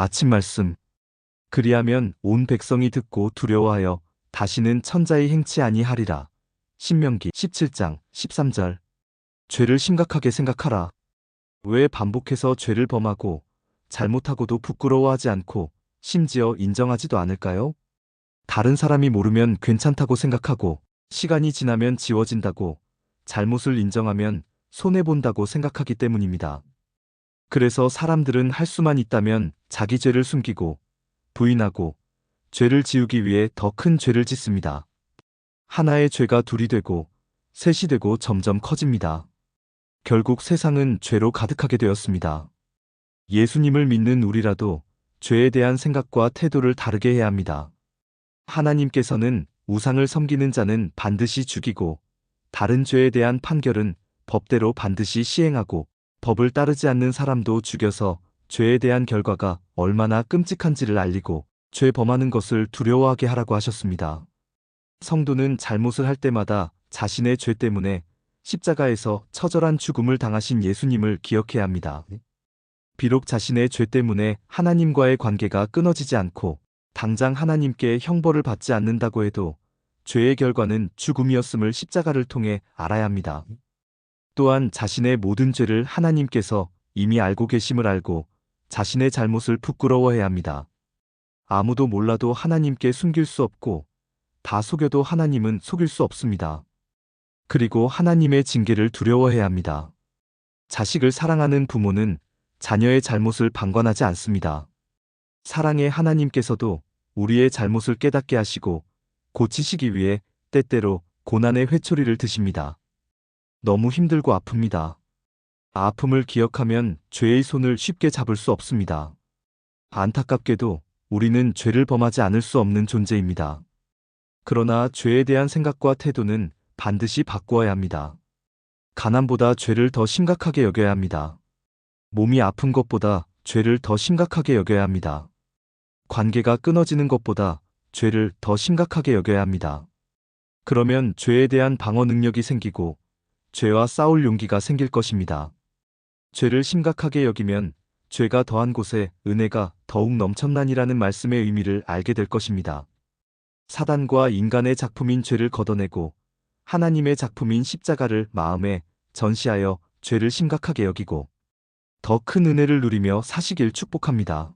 아침 말씀. 그리하면 온 백성이 듣고 두려워하여 다시는 천자의 행치 아니하리라. 신명기 17장 13절. 죄를 심각하게 생각하라. 왜 반복해서 죄를 범하고 잘못하고도 부끄러워하지 않고 심지어 인정하지도 않을까요? 다른 사람이 모르면 괜찮다고 생각하고 시간이 지나면 지워진다고 잘못을 인정하면 손해본다고 생각하기 때문입니다. 그래서 사람들은 할 수만 있다면 자기 죄를 숨기고 부인하고 죄를 지우기 위해 더 큰 죄를 짓습니다. 하나의 죄가 둘이 되고 셋이 되고 점점 커집니다. 결국 세상은 죄로 가득하게 되었습니다. 예수님을 믿는 우리라도 죄에 대한 생각과 태도를 다르게 해야 합니다. 하나님께서는 우상을 섬기는 자는 반드시 죽이고 다른 죄에 대한 판결은 법대로 반드시 시행하고 법을 따르지 않는 사람도 죽여서 죄에 대한 결과가 얼마나 끔찍한지를 알리고 죄 범하는 것을 두려워하게 하라고 하셨습니다. 성도는 잘못을 할 때마다 자신의 죄 때문에 십자가에서 처절한 죽음을 당하신 예수님을 기억해야 합니다. 비록 자신의 죄 때문에 하나님과의 관계가 끊어지지 않고 당장 하나님께 형벌을 받지 않는다고 해도 죄의 결과는 죽음이었음을 십자가를 통해 알아야 합니다. 또한 자신의 모든 죄를 하나님께서 이미 알고 계심을 알고 자신의 잘못을 부끄러워해야 합니다. 아무도 몰라도 하나님께 숨길 수 없고 다 속여도 하나님은 속일 수 없습니다. 그리고 하나님의 징계를 두려워해야 합니다. 자식을 사랑하는 부모는 자녀의 잘못을 방관하지 않습니다. 사랑의 하나님께서도 우리의 잘못을 깨닫게 하시고 고치시기 위해 때때로 고난의 회초리를 드십니다. 너무 힘들고 아픕니다. 아픔을 기억하면 죄의 손을 쉽게 잡을 수 없습니다. 안타깝게도 우리는 죄를 범하지 않을 수 없는 존재입니다. 그러나 죄에 대한 생각과 태도는 반드시 바꾸어야 합니다. 가난보다 죄를 더 심각하게 여겨야 합니다. 몸이 아픈 것보다 죄를 더 심각하게 여겨야 합니다. 관계가 끊어지는 것보다 죄를 더 심각하게 여겨야 합니다. 그러면 죄에 대한 방어 능력이 생기고 죄와 싸울 용기가 생길 것입니다. 죄를 심각하게 여기면 죄가 더한 곳에 은혜가 더욱 넘쳤나니라는 말씀의 의미를 알게 될 것입니다. 사단과 인간의 작품인 죄를 걷어내고 하나님의 작품인 십자가를 마음에 전시하여 죄를 심각하게 여기고 더 큰 은혜를 누리며 사시길 축복합니다.